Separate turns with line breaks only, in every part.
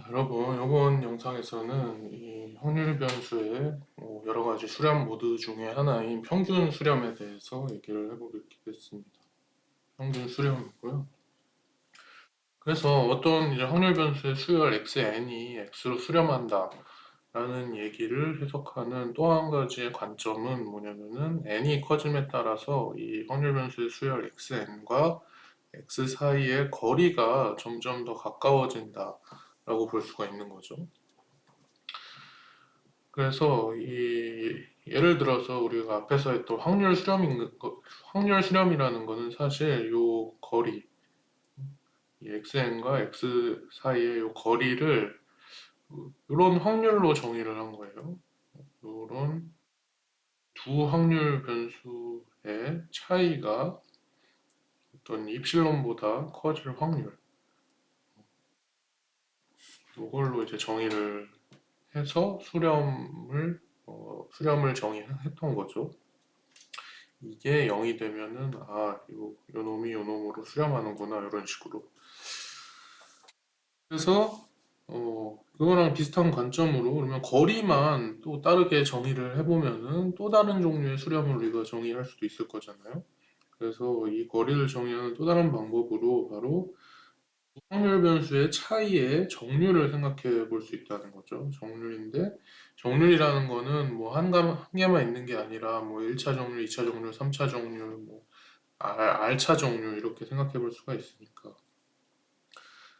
여러분, 이번 영상에서는 이 확률 변수의 여러 가지 수렴 모드 중에 하나인 평균 수렴에 대해서 얘기를 해보겠습니다. 평균 수렴이고요. 그래서 어떤 이제 확률 변수의 수열 xn이 x로 수렴한다 라는 얘기를 해석하는 또 한 가지의 관점은 뭐냐면은 n이 커짐에 따라서 이 확률 변수의 수열 xn과 x 사이의 거리가 점점 더 가까워진다 라고 볼 수가 있는 거죠. 그래서 예를 들어서 우리가 앞에서 했던 확률 수렴이라는 거는 사실 요 거리, 이 xn과 x 사이의 요 거리를 이런 확률로 정의를 한 거예요. 이런 두 확률 변수의 차이가 어떤 입실론보다 커질 확률, 이걸로 이제 정의를 해서 수렴을 정의했던 거죠. 이게 0이 되면은 요 놈이 요 놈으로 수렴하는구나 이런 식으로. 그래서 그거랑 비슷한 관점으로 그러면 거리만 또 다르게 정의를 해보면은 또 다른 종류의 수렴을 우리가 정의할 수도 있을 거잖아요. 그래서 이 거리를 정의하는 또 다른 방법으로 바로 확률 변수의 차이의 정률을 생각해 볼 수 있다는 거죠. 정률인데 정률이라는 거는 뭐 한 개만 있는 게 아니라 뭐 1차 정률, 2차 정률, 3차 정률, 뭐 R차 정률 이렇게 생각해 볼 수가 있으니까.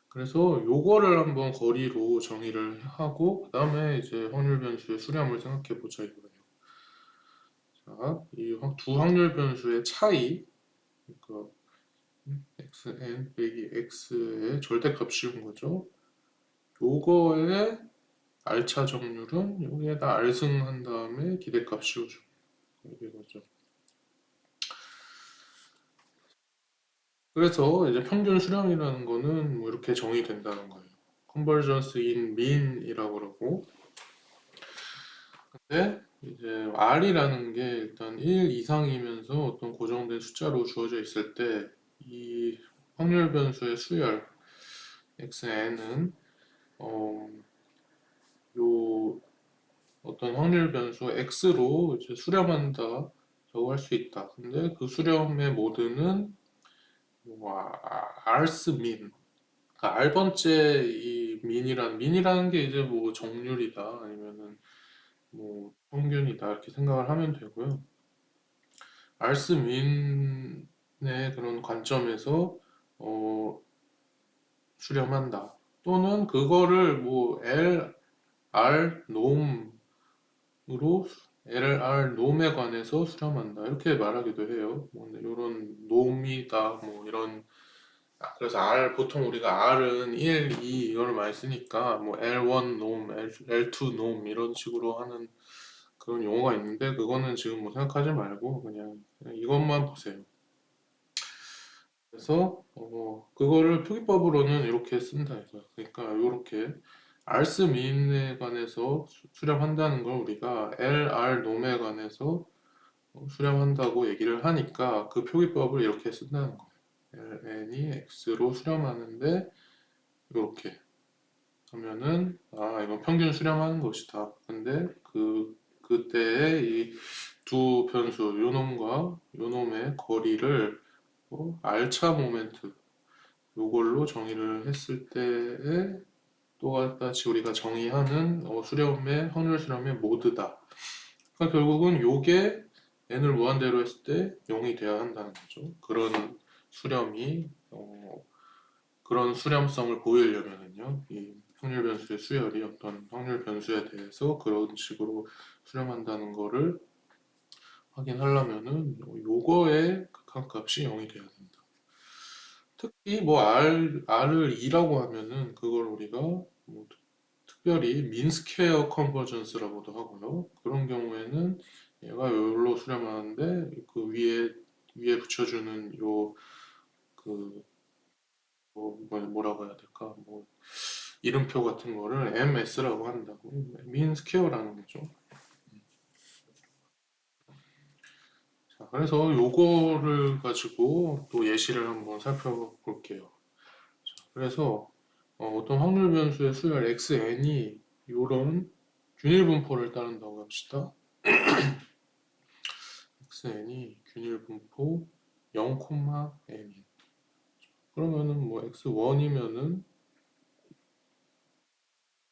그래서 요거를 한번 거리로 정의를 하고 그다음에 이제 확률 변수의 수렴을 생각해 보자 이거예요. 자, 이 두 확률 변수의 차이, 그러니까 xn 빼기 x의 절대값 씌운 거죠. 요거의 R차 정률은 여기에다 R승한 다음에 기대값 씌워줘. 이거죠. 그래서 이제 평균 수렴이라는 거는 뭐 이렇게 정의된다는 거예요. 컨버전스 인 민이라고 그러고, 근데 이제 R이라는 게 일단 1 이상이면서 어떤 고정된 숫자로 주어져 있을 때 이 확률 변수의 수열 xn은 어, 요 어떤 확률 변수 x로 이제 수렴한다 라고 할 수 있다. 근데 그 수렴의 모드는 뭐 R스 민, 그러니까 R번째 이 민이라는 게 이제 뭐 정률이다 아니면은 뭐 평균이다 이렇게 생각을 하면 되고요. 알스 민의 그런 관점에서 어, 수렴한다. 또는 그거를 뭐 LR 놈으로 LR 놈에 관해서 수렴한다. 이렇게 말하기도 해요. 뭐 이런 놈이다. 뭐 이런 그래서 보통 우리가 R은 1, 2 이거를 많이 쓰니까 뭐 L1 놈, L2 놈 이런 식으로 하는 그런 용어가 있는데 그거는 지금 뭐 생각하지 말고 그냥 이것만 보세요. 그래서 그거를 표기법으로는 이렇게 쓴다 이거야. 그러니까 이렇게 알스민에 관해서 수렴한다는 걸 우리가 LR 놈에 관해서 수렴한다고 얘기를 하니까 그 표기법을 이렇게 쓴다는 거예요. LN이 X로 수렴하는데 이렇게 하면은 이건 평균 수렴하는 것이다. 근데 그때의 이 두 변수 요놈과 요놈의 거리를 R차 모멘트 요걸로 정의를 했을 때에 똑같이 우리가 정의하는 수렴의 확률 수렴의 모드다. 그러니까 결국은 요게 n을 무한대로 했을 때 0이 돼야 한다는 거죠. 그런 수렴성을 보이려면은요, 이 확률 변수의 수열이 어떤 확률 변수에 대해서 그런 식으로 수렴한다는 거를 확인하려면은 요거의 극한값이 0이 돼야 된다. 특히 뭐 R을 2라고 하면은 그걸 우리가 뭐 특별히 민스퀘어 컨버전스라고도 하고요. 그런 경우에는 얘가 여기로 수렴하는데 그 위에 붙여주는 그 뭐라고 해야 될까? 뭐 이름표 같은 거를 MS라고 한다고. 민스퀘어라는 거죠. 자, 그래서 요거를 가지고 또 예시를 한번 살펴볼게요. 자, 그래서 어떤 확률 변수의 수열 xn이 이런 균일 분포를 따른다고 합시다. xn이 균일 분포 0,n인. 그러면은 뭐 x1이면은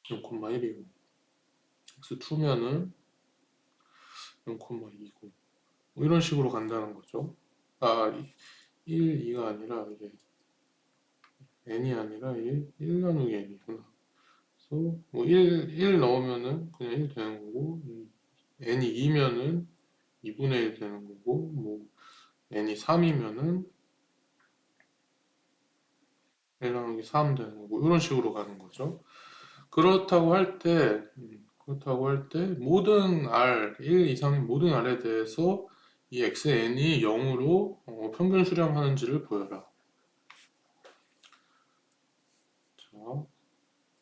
0,1이고 x2면은 0,2고 뭐 이런 식으로 간다는 거죠. 아, 1, 2가 아니라 이게 n이 아니라 1 나누기 n이구나. 그래서 뭐 1 넣으면은 그냥 1 되는 거고 n이 2면은 2분의 1 되는 거고 뭐 n이 3이면은 1 나누기 3 되는 거고 이런 식으로 가는 거죠. 그렇다고 할 때 모든 r 1 이상인 모든 r에 대해서 이 xn이 0으로 평균 수렴하는지를 보여라. 자,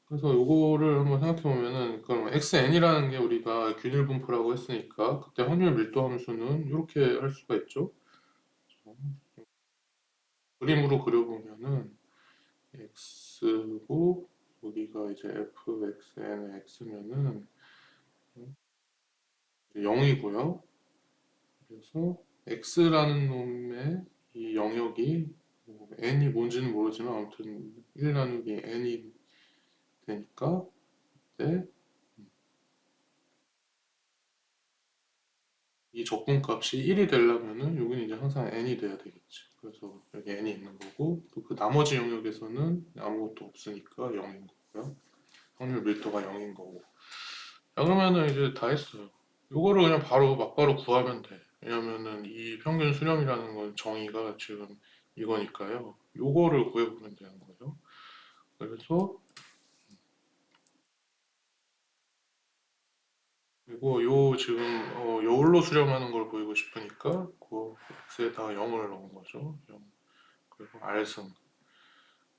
그래서 요거를 한번 생각해 보면은 그럼 xn이라는 게 우리가 균일 분포라고 했으니까 그때 확률 밀도 함수는 이렇게 할 수가 있죠. 그림으로 그려보면은 x고 여기가 이제 fxn x면은 0이고요. 그래서 x라는 놈의 이 영역이 뭐 n이 뭔지는 모르지만 아무튼 1 나누기 n이 되니까 네, 이 적분값이 1이 되려면은 여기는 이제 항상 n이 돼야 되겠지. 그래서 여기 n이 있는 거고 또 그 나머지 영역에서는 아무것도 없으니까 0인 거고요. 확률 밀도가 0인 거고. 자, 그러면은 이제 다 했어요. 요거를 그냥 바로 막바로 구하면 돼. 왜냐면은 이 평균 수렴이라는 건 정의가 지금 이거니까요. 요거를 구해보면 되는 거죠. 그래서 그리고 요 지금 여울로 수렴하는 걸 보이고 싶으니까 그 x에다가 0을 넣은 거죠. 0. 그리고 r승.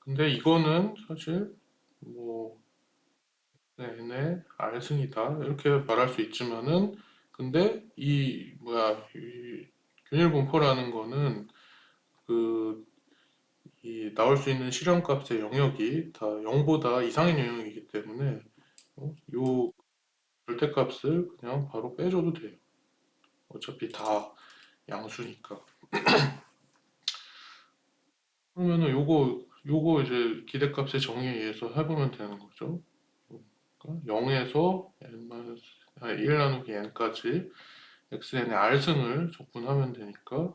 근데 이거는 사실 뭐 n의 r승이다 이렇게 말할 수 있지만은 근데 이 뭐야 이 균일 분포라는 거는 그 이 나올 수 있는 실현값의 영역이 다 0보다 이상인 영역이기 때문에 요 절대값을 그냥 바로 빼줘도 돼요. 어차피 다 양수니까. 그러면은 요거 이제 기대값의 정의에 의해서 해보면 되는 거죠. 그러니까 0에서 1 나누기 n까지 xn의 r승을 적분하면 되니까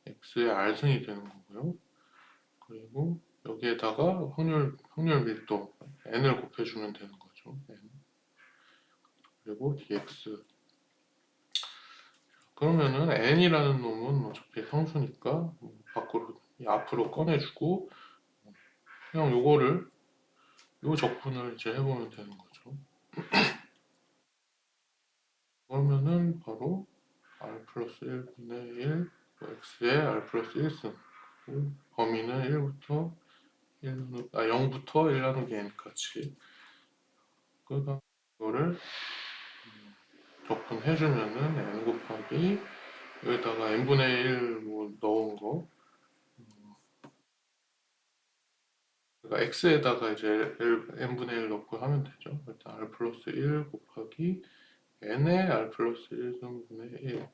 x의 r승이 되는 거고요. 그리고 여기에다가 확률 밀도 n을 곱해주면 되는 거죠. n. 그리고 dx. 그러면은 n이라는 놈은 어차피 상수니까 밖으로 앞으로 꺼내주고 그냥 요 적분을 이제 해보면 되는 거죠. 그러면은 바로 r 플러스 1분의 1 x의 r 플러스 1승 범위는 0부터 1 나누기 n까지 그다음 이거를 적분해주면은 n 곱하기 여기다가 n분의 1 뭐 넣은 거 그러니까 x에다가 이제 n분의 1 넣고 하면 되죠. 일단 r 플러스 1 곱하기 n의 r 플러스 1승분의 1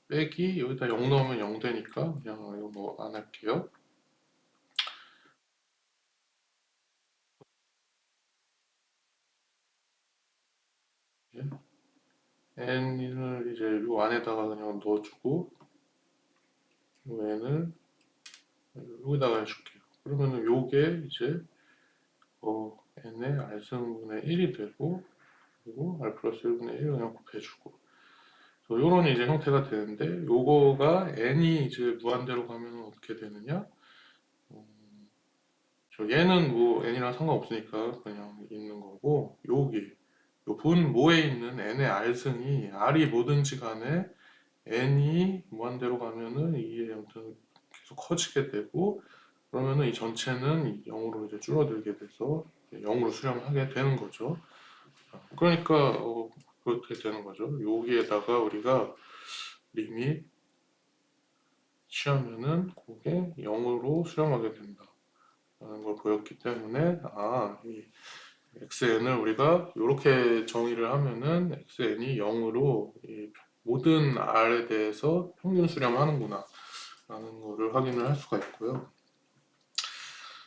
빼기 여기다 0 넣으면 0 되니까 그냥 이거 뭐 안 할게요. 예. n을 이제 요 안에다가 그냥 넣어주고 요 n을 여기다가 해줄게요. 그러면은 요게 이제 n의 r승분의 1이 되고 그리고 r 플러스 1분의 1 그냥 곱해주고 요런 이제 형태가 되는데 요거가 n이 이제 무한대로 가면 어떻게 되느냐? 얘는 뭐 n이랑 상관없으니까 그냥 있는 거고 여기 요 분모에 있는 n의 r승이 r이 뭐든지 간에 n이 무한대로 가면은 이게 아무튼 계속 커지게 되고 그러면은 이 전체는 0으로 이제 줄어들게 돼서 0으로 수렴하게 되는 거죠. 그러니까 그렇게 되는 거죠. 여기에다가 우리가 리밋 취하면은 그게 0으로 수렴하게 된다. 라는 걸 보였기 때문에 이 xn을 우리가 이렇게 정의를 하면은 xn이 0으로 모든 r에 대해서 평균 수렴하는구나 라는 거를 확인을 할 수가 있고요.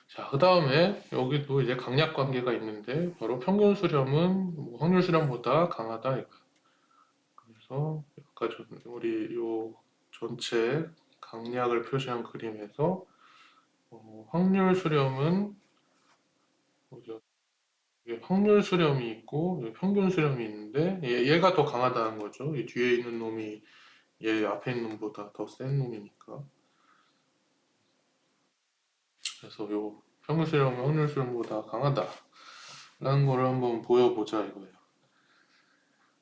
자, 그 다음에 여기도 이제 강약 관계가 있는데 바로 평균 수렴은 확률 수렴보다 강하다 이거. 그래서 여기까지 우리 요 전체 강약을 표시한 그림에서 확률 수렴은 이게 확률 수렴이 있고 평균 수렴이 있는데 얘가 더 강하다는 거죠. 이 뒤에 있는 놈이 얘 앞에 있는 놈보다 더 센 놈이니까. 그래서 요 평균 수렴은 확률 수렴보다 강하다라는 거를 한번 보여보자 이거예요.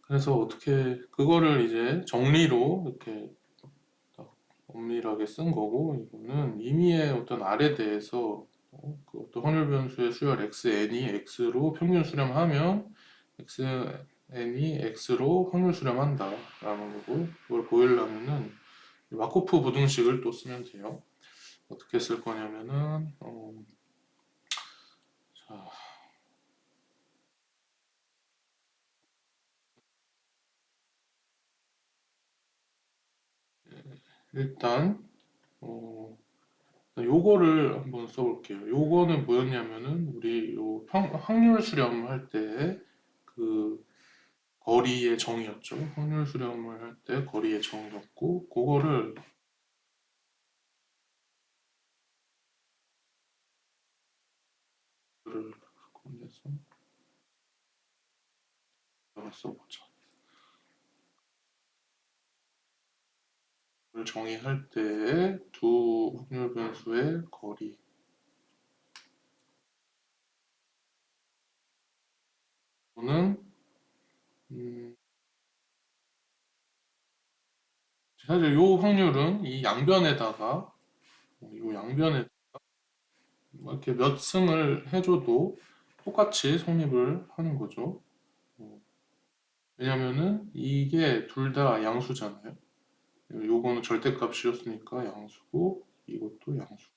그래서 어떻게 그거를 이제 정리로 이렇게 엄밀하게 쓴 거고 이거는 임의의 어떤 R에 대해서 그 어떤 확률 변수의 수열 xn이 x로 평균 수렴하면 xn이 x로 확률 수렴한다 라는 거고 그걸 보이려면은 마코프 부등식을 또 쓰면 돼요. 어떻게 쓸 거냐면은 자, 일단 요거를 한번 써볼게요. 요거는 뭐였냐면은 우리 요 확률 수렴할 때 그 거리의 정의였죠. 확률 수렴을 할 때 거리의 정의였고 그거를 꺼내서 써보자. 를 정의할 때 두 확률 변수의 거리 또는 사실 요 확률은 이 양변에다가 요 양변에 이렇게 몇 승을 해줘도 똑같이 성립을 하는 거죠. 왜냐면은 이게 둘 다 양수잖아요. 요거는 절대값이었으니까 양수고 이것도 양수.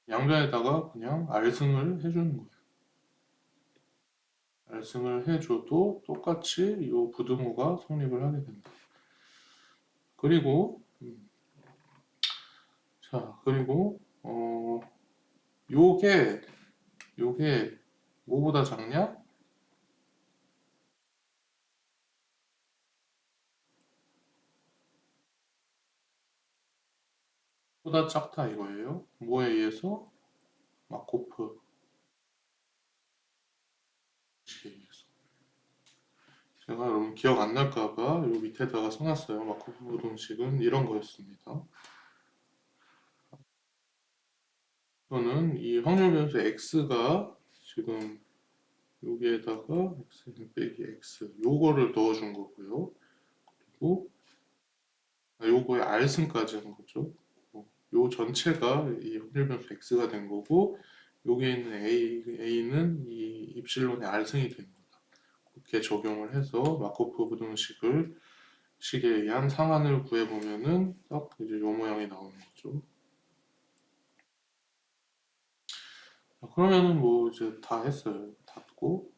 양변에다가 그냥 R승을 해주는 거예요. R승을 해줘도 똑같이 요 부등호가 성립을 하게 된다. 그리고 자 그리고 요게 뭐보다 작냐? 보다 작다 이거예요. 뭐에 의해서? 마코프 방식에 의해서. 제가 여러분 기억 안 날까봐 요 밑에다가 써놨어요. 마코프 부등식은 이런 거였습니다. 이거는 이 확률 변수 x가 지금 여기에다가 x 빼기 x 요거를 넣어준 거고요. 그리고 요거에 r승까지 한 거죠. 요 전체가 이 확률 변수 x가 된 거고 여기에 있는 a는 이 입실론의 r승이 된 거다. 그렇게 적용을 해서 마코프 부등식을 식에 의한 상한을 구해보면은 딱 이제 요 모양이 나오는 거죠. 그러면은 뭐 이제 다 했어요. 닫고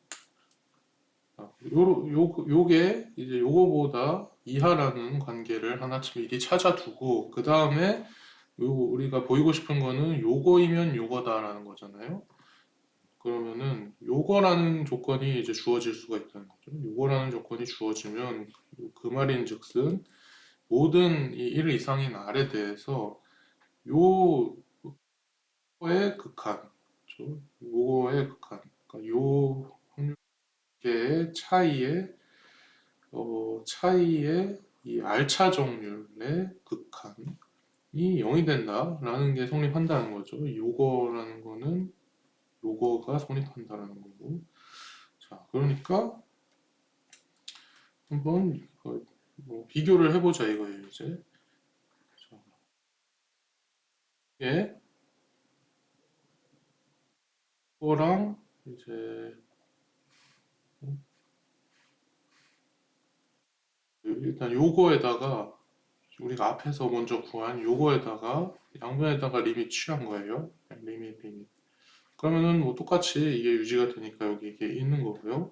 요게 이제 요거보다 이하라는 관계를 하나쯤 미리 찾아두고 그 다음에 우리가 보이고 싶은 거는 요거이면 요거다라는 거잖아요. 그러면은 요거라는 조건이 이제 주어질 수가 있다는 거죠. 요거라는 조건이 주어지면 그 말인즉슨 모든 이 1 이상인 R에 대해서 요거의 극한, 그렇죠? 요거의 극한, 그러니까 요 확률계의 차이의 이 R차 정률의 극한이 0이 된다라는 게 성립한다는 거죠. 요거라는 거는 요거가 성립한다라는 거고. 자, 그러니까 한번 뭐 비교를 해보자 이거예요, 이제. 자, 이게 이거랑 이제 일단 요거에다가 우리가 앞에서 먼저 구한 요거에다가 양변에다가 리밋 취한 거예요. 리밋. 그러면은 뭐 똑같이 이게 유지가 되니까 여기 이게 있는 거고요.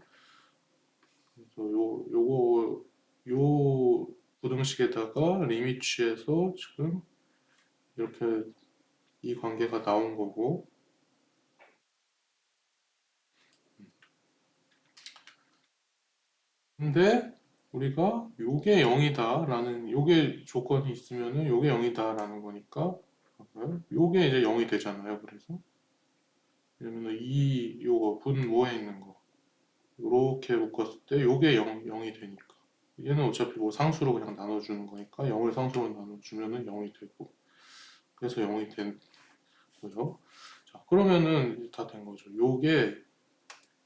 그래서 요 부등식에다가 리밋 취해서 지금 이렇게 이 관계가 나온 거고, 근데 우리가 요게 0이다 라는 요게 조건이 있으면은 요게 0이다 라는 거니까 요게 이제 0이 되잖아요. 그래서 왜냐면 이 요거 분모에 있는 거 요렇게 묶었을 때 요게 0이 되니까 얘는 어차피 뭐 상수로 그냥 나눠주는 거니까 0을 상수로 나눠주면은 0이 되고, 그래서 0이 된 거죠. 자, 그러면은 다 된 거죠. 요게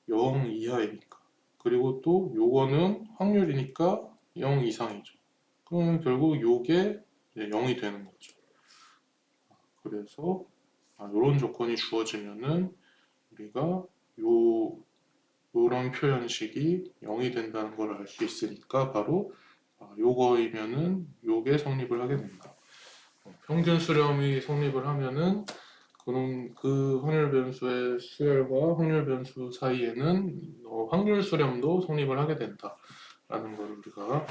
0 이하이니까. 그리고 또 요거는 확률이니까 0 이상이죠. 그러면 결국 요게 이제 0이 되는 거죠. 그래서 이런 조건이 주어지면은 우리가 요 요런 표현식이 0이 된다는 걸 알 수 있으니까 바로 요거이면은 요게 성립을 하게 된다. 평균 수렴이 성립을 하면은 그럼 그 확률 변수의 수열과 확률 변수 사이에는 확률 수렴도 성립을 하게 된다라는 걸 우리가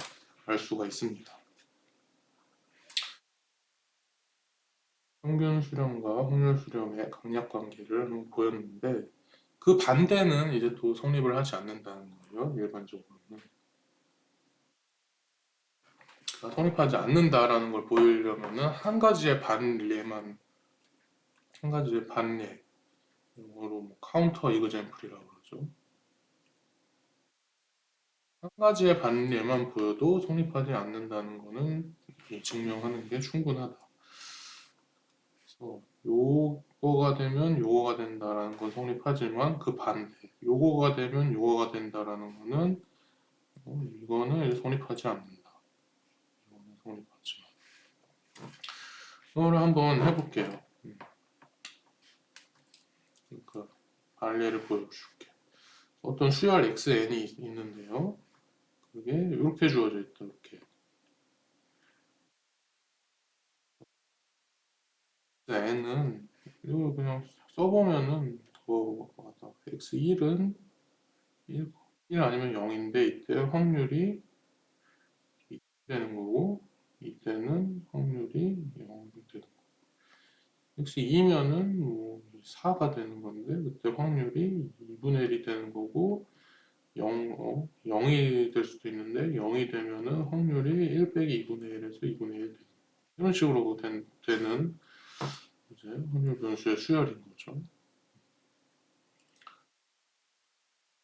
알 수가 있습니다. 평균 수렴과 확률 수렴의 강약 관계를 한번 보였는데 그 반대는 이제 또 성립을 하지 않는다는 거예요. 일반적으로는. 그러니까 성립하지 않는다라는 걸 보이려면은 한 가지의 반례만, 한 가지의 반례, 영어로 뭐 카운터 이그젬플이라고 그러죠. 한 가지의 반례만 보여도 성립하지 않는다는 거는 증명하는 게 충분하다. 그래서 요거가 되면 요거가 된다라는 건 성립하지만 그 반대, 요거가 되면 요거가 된다라는 거는 이거는 이제 성립하지 않는다. 이거는 성립하지 않는다. 이거를 한번 해볼게요. 그러니까 반례를 보여줄게. 어떤 수열 xn이 있는데요. 그게 이렇게 주어져 있다. 이렇게 n은 이거 그냥 써보면은 더 맞아. x1은 1 아니면 0인데 이때 확률이 2 되는 거고 이때는 확률이 0이 되는 거고 x2면은 뭐 4가 되는 건데 그때 확률이 2분의 1이 되는 거고 0이 될 수도 있는데 0이 되면은 확률이 1 빼기 2분의 1에서 2분의 1 되는 거고 이런 식으로 되는 이제 확률 변수의 수열인 거죠.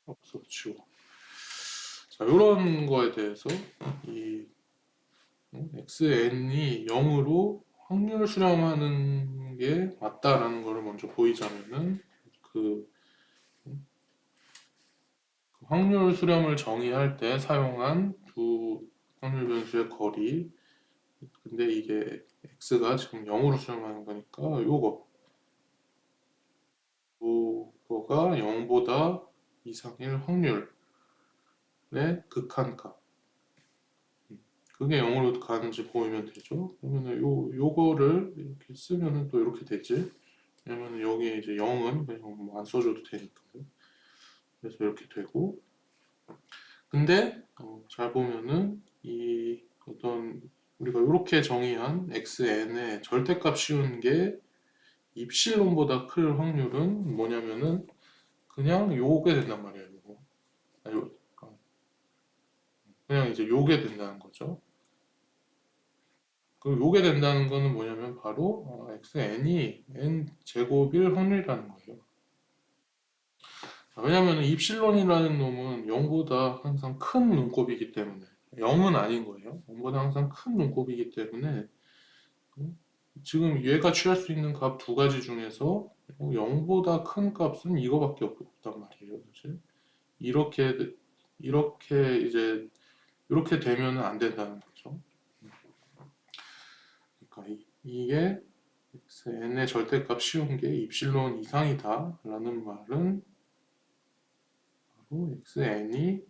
없어 치워. 자, 이런 거에 대해서 이 xn이 0으로 확률 수렴하는 게 맞다라는 것을 먼저 보이자면은 그, 그 확률 수렴을 정의할 때 사용한 두 확률 변수의 거리, 근데 이게 x가 지금 0으로 수렴하는 거니까 요거가 0보다 이상일 확률의 극한값, 그게 0으로 가는지 보이면 되죠. 그러면은 요거를 이렇게 쓰면은 또 이렇게 되지. 왜냐면 여기에 이제 0은 그냥 뭐안 써줘도 되니까요. 그래서 이렇게 되고, 근데 잘 보면은 이 어떤 우리가 이렇게 정의한 xn의 절대값 씌운 게 입실론보다 클 확률은 뭐냐면은 그냥 요게 된단 말이에요. 요거. 그냥 이제 요게 된다는 거죠. 그 요게 된다는 거는 뭐냐면 바로 xn이 n 제곱일 확률이라는 거예요. 왜냐면 입실론이라는 놈은 0보다 항상 큰 눈곱이기 때문에 0은 아닌 거예요. 0보다 항상 큰 눈곱이기 때문에 지금 얘가 취할 수 있는 값 두 가지 중에서 0보다 큰 값은 이거밖에 없단 말이에요. 그치? 이렇게 이제 이렇게 되면 안 된다는 거죠. 그러니까 이게 n의 절대값 씌운 게 입실론 이상이다 라는 말은 바로 xn이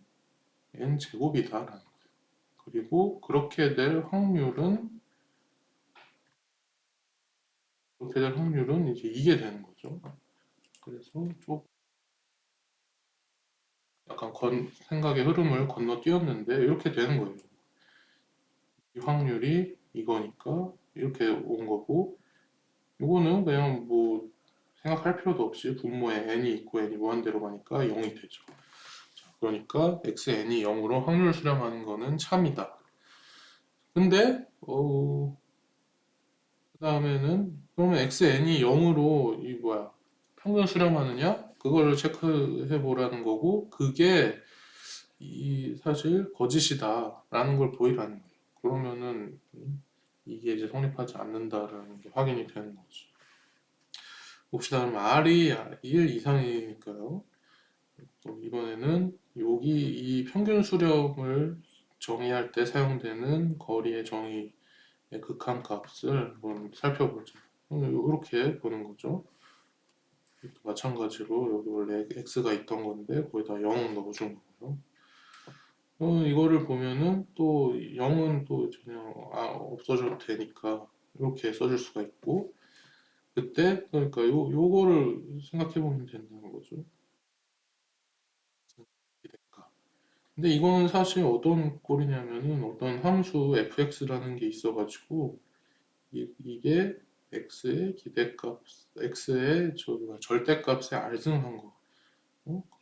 n 제곱이다 라는 거예요. 그리고 그렇게 될 확률은 이제 이게 되는 거죠. 그래서 좀 약간 생각의 흐름을 건너뛰었는데 이렇게 되는 거예요. 이 확률이 이거니까 이렇게 온 거고, 이거는 그냥 뭐 생각할 필요도 없이 분모에 n이 있고 n이 무한대로 가니까 0이 되죠. 그러니까 xn이 0으로 확률 수렴하는 거는 참이다. 근데 그 다음에는 그러면 xn이 0으로 이 뭐야 평균 수렴하느냐? 그거를 체크해 보라는 거고, 그게 이 사실 거짓이다라는 걸 보이라는 거예요. 그러면은 이게 이제 성립하지 않는다라는 게 확인이 되는 거죠. 봅시다. 그럼 R이 1 이상이니까요. 또 이번에는 여기 이 평균 수렴을 정의할 때 사용되는 거리의 정의의 극한값을 한번 살펴보죠. 이렇게 보는 거죠. 마찬가지로 여기 원래 x가 있던 건데 거기다 0 넣어준 거고요. 이거를 보면은 또 0은 또 그냥 없어져도 되니까 이렇게 써줄 수가 있고, 그때 그러니까 요거를 생각해 보면 된다는 거죠. 근데 이거는 사실 어떤 꼴이냐면은 어떤 함수 fx라는 게 있어가지고 이게 x의 기대값, x의 절대값에 알승한 거.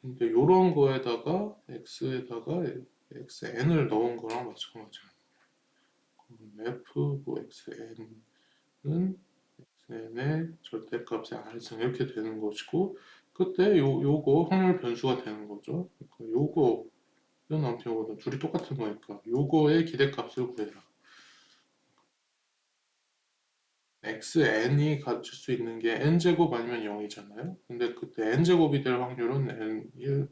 근데 요런 거에다가 x에다가 xn을 넣은 거랑 마찬가지야. f 뭐 xn은 xn의 절대값에 알승 이렇게 되는 것이고, 그때 요거 확률 변수가 되는 거죠. 그러니까 요거는 아무튼 요거는 둘이 똑같은 거니까 요거의 기대값을 구해라. xn이 가질 수 있는 게 n제곱 아니면 0이잖아요. 근데 그때 n제곱이 될 확률은 n 1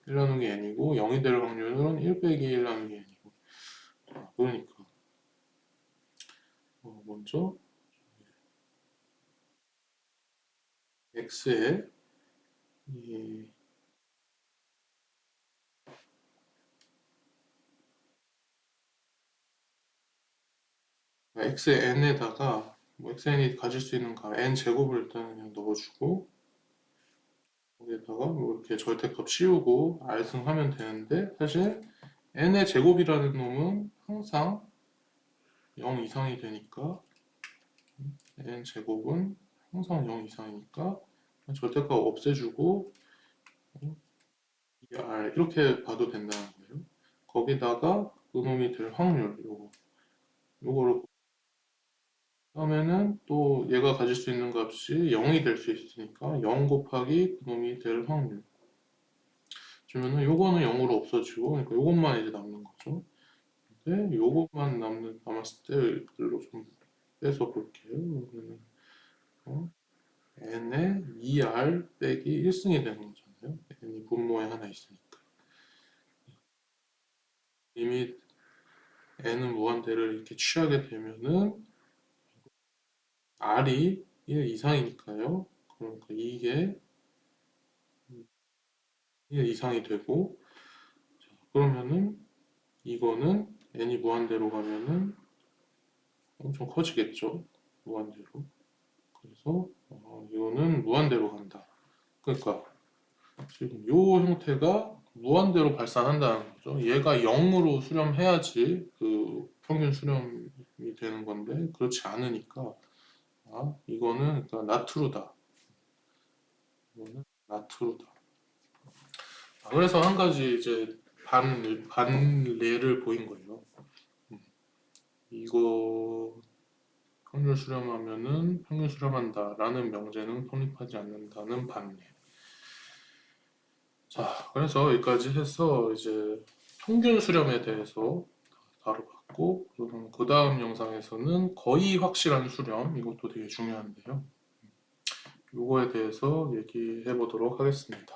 나누기 n이고 0이 될 확률은 1 빼기 1 나누기 n이고. 그러니까 먼저 x의 이 xn에다가 뭐 xn이 가질 수 있는 값 n 제곱을 일단 그냥 넣어주고, 거기에다가 뭐 이렇게 절대값 씌우고 알승하면 되는데, 사실 n의 제곱이라는 놈은 항상 0 이상이 되니까 n 제곱은 항상 0 이상이니까 절대값 없애주고 r 이렇게 봐도 된다는 거예요. 거기다가 그놈이 될 확률 요거를 그러면은 또 얘가 가질 수 있는 값이 0이 될 수 있으니까 0 곱하기 그놈이 될 확률 주면은 요거는 0으로 없어지고, 그러니까 요것만 이제 남는 거죠. 근데 요것만 남았을 때 이걸로 좀 빼서 볼게요. 그러면은 n의 2r 빼기 1승이 되는 거잖아요. n이 분모에 하나 있으니까. 리밋 n은 무한대를 이렇게 취하게 되면은 r이 1 이상이니까요. 그러니까 이게 1 이상이 되고, 그러면은 이거는 n이 무한대로 가면은 엄청 커지겠죠. 무한대로. 그래서 이거는 무한대로 간다. 그러니까 지금 이 형태가 무한대로 발산한다는 거죠. 얘가 0으로 수렴해야지 그 평균 수렴이 되는 건데 그렇지 않으니까 이거는 그러니까 나트루다. 이거는 나트루다. 그래서 한 가지 이제 반례를 보인 거예요. 이거 확률 수렴하면은 평균 수렴한다라는 명제는 성립하지 않는다는 반례. 자, 그래서 여기까지 해서 이제 평균 수렴에 대해서 다뤄봤고, 그럼 그 다음 영상에서는 거의 확실한 수렴, 이것도 되게 중요한데요. 이거에 대해서 얘기해 보도록 하겠습니다.